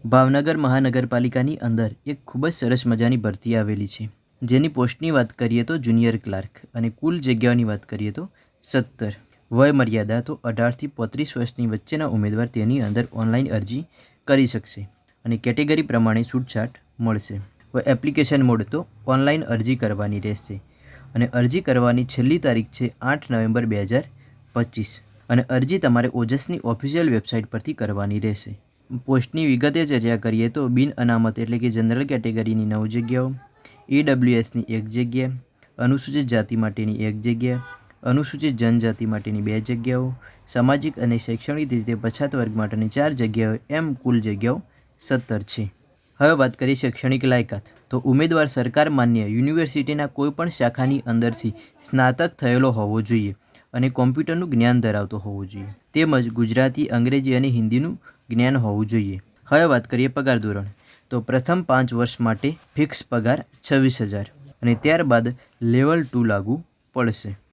ભાવનગર મહાનગરપાલિકાની અંદર એક ખૂબ જ સરસ મજાની ભરતી આવેલી છે, જેની પોસ્ટની વાત કરીએ તો જુનિયર ક્લાર્ક અને કુલ જગ્યાઓની વાત કરીએ તો 17. વય મર્યાદા તો 18થી 35 વર્ષની વચ્ચેના ઉમેદવાર તેની અંદર ઓનલાઈન અરજી કરી શકશે અને કેટેગરી પ્રમાણે છૂટછાટ મળશે. એપ્લિકેશન મોડ તો ઓનલાઈન અરજી કરવાની રહેશે અને અરજી કરવાની છેલ્લી તારીખ છે 8 નવેમ્બર 2025 અને અરજી તમારે ઓજસની ઓફિશિયલ વેબસાઇટ પરથી કરવાની રહેશે. પોસ્ટની વિગતે ચર્ચા કરીએ તો બિન અનામત એટલે કે જનરલ કેટેગરીની 9 જગ્યાઓ, EWSની 1 જગ્યા, અનુસૂચિત જાતિ માટેની 1 જગ્યા, અનુસૂચિત જનજાતિ માટેની 2 જગ્યાઓ, સામાજિક અને શૈક્ષણિક રીતે પછાત વર્ગ માટેની 4 જગ્યાઓ, એમ કુલ જગ્યાઓ 17 છે. હવે વાત કરીએ શૈક્ષણિક લાયકાત, તો ઉમેદવાર સરકાર માન્ય યુનિવર્સિટીના કોઈપણ શાખાની અંદરથી સ્નાતક થયેલો હોવો જોઈએ અને કોમ્પ્યુટરનું જ્ઞાન ધરાવતો હોવો જોઈએ, તેમજ ગુજરાતી, અંગ્રેજી અને હિન્દીનું જ્ઞાન હોવું જોઈએ. હવે વાત કરીએ પગાર ધોરણ, તો પ્રથમ 5 વર્ષ માટે ફિક્સ પગાર 26,000 અને ત્યારબાદ લેવલ 2 લાગુ પડશે.